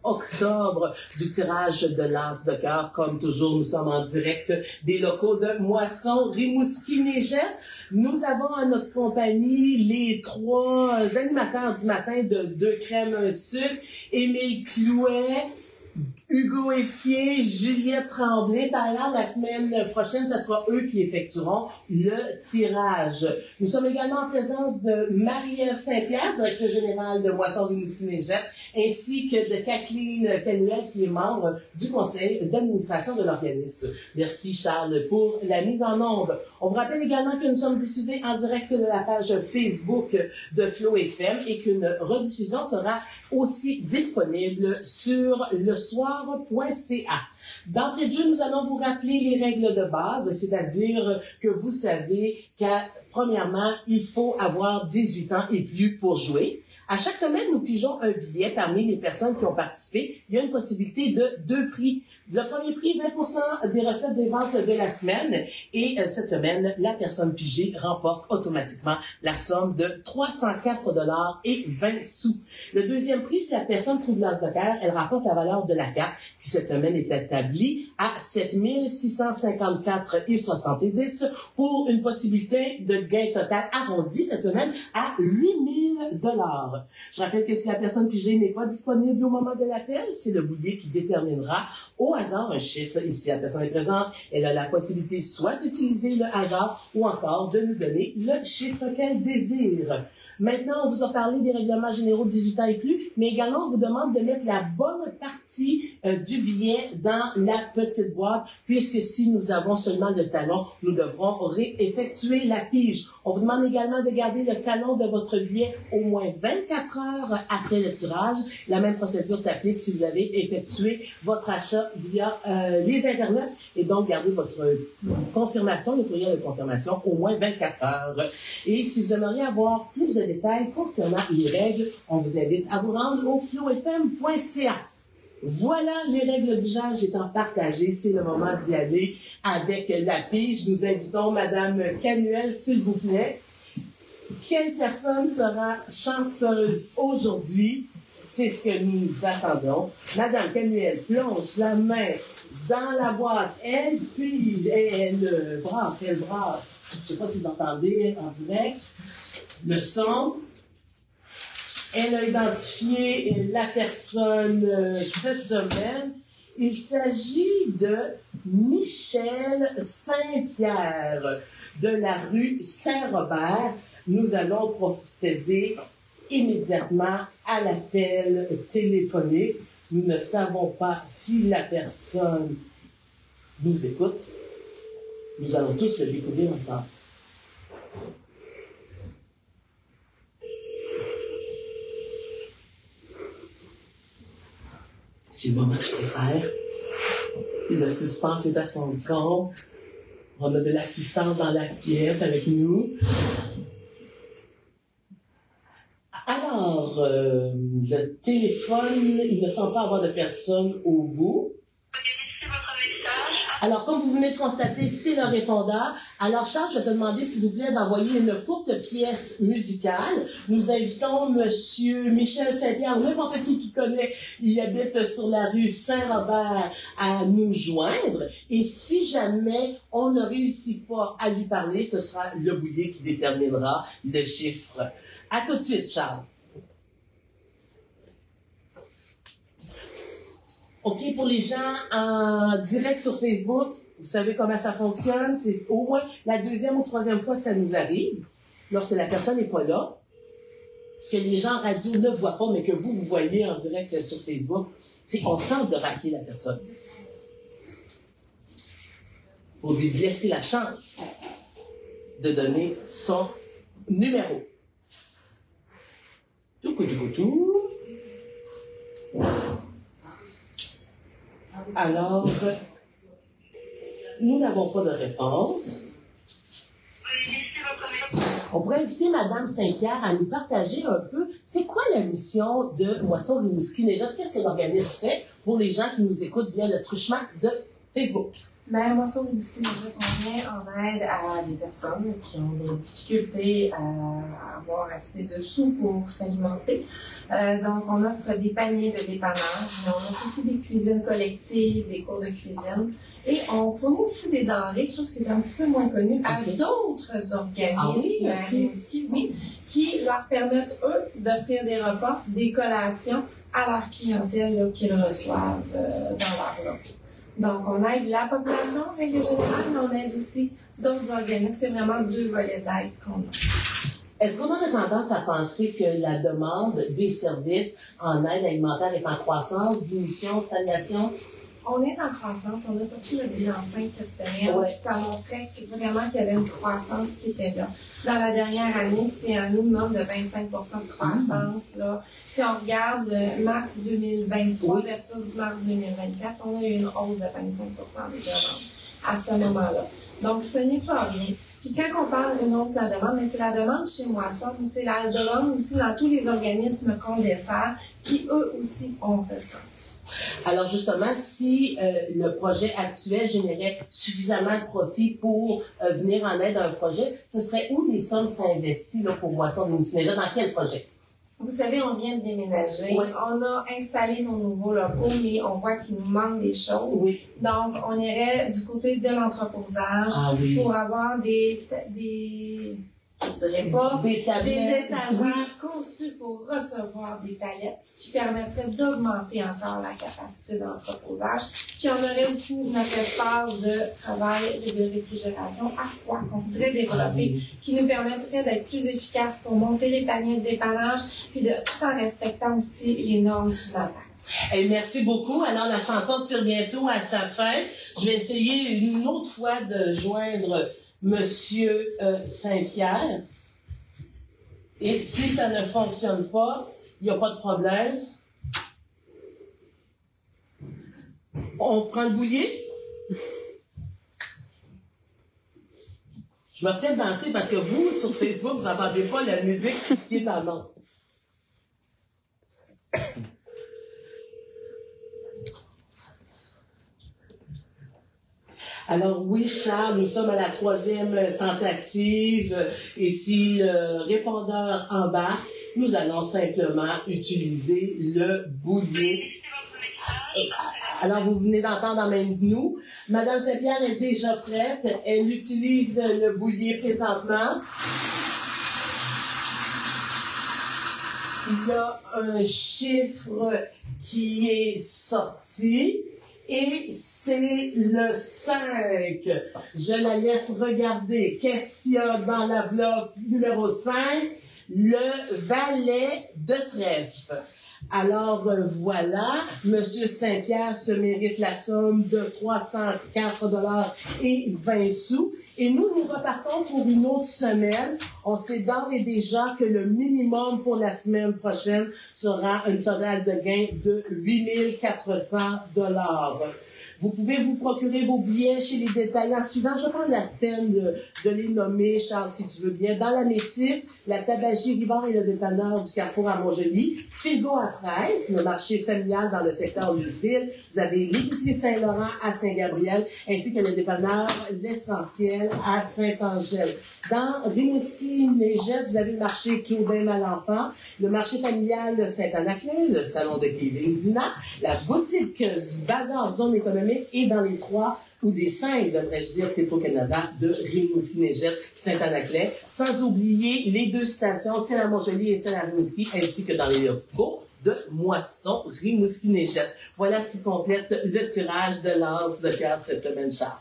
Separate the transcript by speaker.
Speaker 1: octobre du tirage de l'As de cœur. Comme toujours, nous sommes en direct des locaux de Moisson Rimouski-Néjet. Nous avons à notre compagnie les trois animateurs du matin de Deux Crèmes, un sucre, Émile Clouet, Hugo Etier, Juliette Tremblay. Par ailleurs, la semaine prochaine, ce sera eux qui effectueront le tirage. Nous sommes également en présence de Marie-Ève Saint-Pierre, directrice générale de Moisson Rimouski-Néjet, ainsi que de Kathleen Canuel, qui est membre du conseil d'administration de l'organisme. Merci Charles pour la mise en onde. On vous rappelle également que nous sommes diffusés en direct de la page Facebook de Flow FM et qu'une rediffusion sera aussi disponible sur lesoir.ca. D'entrée de jeu, nous allons vous rappeler les règles de base, c'est-à-dire que vous savez premièrement, il faut avoir 18 ans et plus pour jouer. À chaque semaine, nous pigeons un billet parmi les personnes qui ont participé. Il y a une possibilité de 2 prix. Le premier prix, 20% des recettes des ventes de la semaine. Et cette semaine, la personne pigée remporte automatiquement la somme de 304 $ et 20 sous. Le deuxième prix, si la personne trouve l'as de cœur, elle rapporte la valeur de la carte qui cette semaine est établie à 7 654,70 pour une possibilité de gain total arrondi cette semaine à 8 000 $. Je rappelle que si la personne pigée n'est pas disponible au moment de l'appel, c'est le boulier qui déterminera au hasard un chiffre. Et si la personne est présente, elle a la possibilité soit d'utiliser le hasard ou encore de nous donner le chiffre qu'elle désire. Maintenant, on vous a parlé des règlements généraux de 18 ans et plus, mais également, on vous demande de mettre la bonne partie du billet dans la petite boîte, puisque si nous avons seulement le talon, nous devrons effectuer la pige. On vous demande également de garder le talon de votre billet au moins 24 heures après le tirage. La même procédure s'applique si vous avez effectué votre achat via les internets, et donc gardez votre confirmation, le courriel de confirmation, au moins 24 heures. Et si vous aimeriez avoir plus de détails concernant les règles, on vous invite à vous rendre au flowfm.ca. Voilà, les règles du jage étant partagées, c'est le moment d'y aller avec la pige. Nous invitons Madame Canuel, s'il vous plaît. Quelle personne sera chanceuse aujourd'hui? C'est ce que nous attendons. Madame Canuel plonge la main dans la boîte, elle pige, elle brasse. Je ne sais pas si vous entendez en direct le son. Elle a identifié la personne cette semaine. Il s'agit de Michel Saint-Pierre de la rue Saint-Robert. Nous allons procéder immédiatement à l'appel téléphonique. Nous ne savons pas si la personne nous écoute. Nous allons tous le découvrir ensemble. C'est le moment que je préfère. Le suspense est à son comble. On a de l'assistance dans la pièce avec nous. Alors, le téléphone, il ne semble pas avoir de personne au bout. Alors, comme vous venez de constater, c'est le répondeur. Alors, Charles, je vais te demander, s'il vous plaît, d'envoyer une courte pièce musicale. Nous invitons Monsieur Michel Saint-Pierre, ou n'importe qui connaît, il habite sur la rue Saint-Robert, à nous joindre. Et si jamais on ne réussit pas à lui parler, ce sera le boulier qui déterminera le chiffre. À tout de suite, Charles. OK, pour les gens en direct sur Facebook, vous savez comment ça fonctionne. C'est au moins la deuxième ou troisième fois que ça nous arrive, lorsque la personne n'est pas là. Ce que les gens en radio ne voient pas, mais que vous voyez en direct sur Facebook, c'est qu'on tente de raquer la personne. Pour lui laisser la chance de donner son numéro. Tout. Alors, nous n'avons pas de réponse. On pourrait inviter Madame Saint-Pierre à nous partager un peu, c'est quoi la mission de Moisson Rimouski-Néjet? Qu'est-ce que l'organisme fait pour les gens qui nous écoutent via le truchement de Facebook?
Speaker 2: Ben, moi, sur Rimouski Néjet, on vient en aide à des personnes qui ont des difficultés à avoir assez de sous pour s'alimenter. Donc, on offre des paniers de dépannage, mais on offre aussi des cuisines collectives, des cours de cuisine. Et on fournit aussi des denrées, chose qui est un petit peu moins connue, à d'autres organismes à Rimouski, oui, qui leur permettent, eux, d'offrir des repas, des collations à leur clientèle là, qu'ils reçoivent dans leur lot. Donc, on aide la population, en règle générale, mais on aide aussi d'autres organismes. C'est vraiment deux volets d'aide qu'on a.
Speaker 1: Est-ce qu'on aurait tendance à penser que la demande des services en aide alimentaire est en croissance, diminution, stagnation?
Speaker 2: On est en croissance. On a sorti le bilan fin cette semaine.
Speaker 1: Ouais.
Speaker 2: Puis ça montrait vraiment qu'il y avait une croissance qui était là. Dans la dernière année, c'est un minimum de 25 de croissance. Là. Si on regarde mars 2023 versus mars 2024, on a eu une hausse de 25 des demandes à ce moment-là. Donc, ce n'est pas rien. Puis quand on parle d'une hausse de la demande, mais c'est la demande chez Moisson, mais c'est la demande aussi dans tous les organismes qu'on dessert, qui eux aussi ont ressenti.
Speaker 1: Alors justement, si le projet actuel générait suffisamment de profit pour venir en aide à un projet, ce serait où les sommes seraient investies là, pour Moisson Rimouski Néjet? Dans quel projet?
Speaker 2: Vous savez, on vient de déménager.
Speaker 1: Oui.
Speaker 2: On a installé nos nouveaux locaux, mais on voit qu'il nous manque des choses.
Speaker 1: Oui.
Speaker 2: Donc, on irait du côté de l'entreposage pour avoir je dirais pas, des étagères conçues pour recevoir des palettes, ce qui permettrait d'augmenter encore la capacité d'entreposage. Puis on aurait aussi notre espace de travail et de réfrigération à froid qu'on voudrait développer, qui nous permettrait d'être plus efficaces pour monter les paniers de dépannage, puis tout en respectant aussi les normes du matin.
Speaker 1: Hey, merci beaucoup. Alors, la chanson tire bientôt à sa fin. Je vais essayer une autre fois de joindre Monsieur Saint-Pierre. Et si ça ne fonctionne pas, il n'y a pas de problème. On prend le boulier. Je me retiens de danser parce que vous, sur Facebook, vous n'entendez pas la musique qui est en nom. Alors oui, Charles, nous sommes à la 3e tentative et si le répondeur embarque, nous allons simplement utiliser le boulier. Alors vous venez d'entendre en même que nous. Madame Saint-Pierre est déjà prête. Elle utilise le boulier présentement. Il y a un chiffre qui est sorti. Et c'est le 5. Je la laisse regarder. Qu'est-ce qu'il y a dans l'enveloppe numéro 5? Le valet de trèfle. Alors voilà, Monsieur Saint-Pierre se mérite la somme de 304 $20. Et nous repartons pour une autre semaine. On sait d'ores et déjà que le minimum pour la semaine prochaine sera un total de gain de 8 400 $. Vous pouvez vous procurer vos billets chez les détaillants suivants. Je prends la peine de les nommer, Charles, si tu veux bien. Dans la Métis, la Tabagie Rivard et le dépanneur du Carrefour à Montjoly. Figo à Presse, le marché familial dans le secteur Luceville. Vous avez l'Épicerie Saint-Laurent à Saint-Gabriel, ainsi que le dépanneur L'Essentiel à Saint-Angèle. Dans Rimouski Néjet, vous avez le marché Claudin Malenfant, le marché familial Saint-Anaclet, le salon de Kevin Zina, la boutique du Bazar Zone économique et dans les 3 ou des 5, devrais-je dire, Petro-Canada de Rimouski Néjet, Saint-Anaclet, sans oublier les 2 stations, celle à Montjoly et celle à Rimouski, ainsi que dans les locaux de Moisson Rimouski Néjet. Voilà ce qui complète le tirage de l'As de Pierre cette semaine, Charles.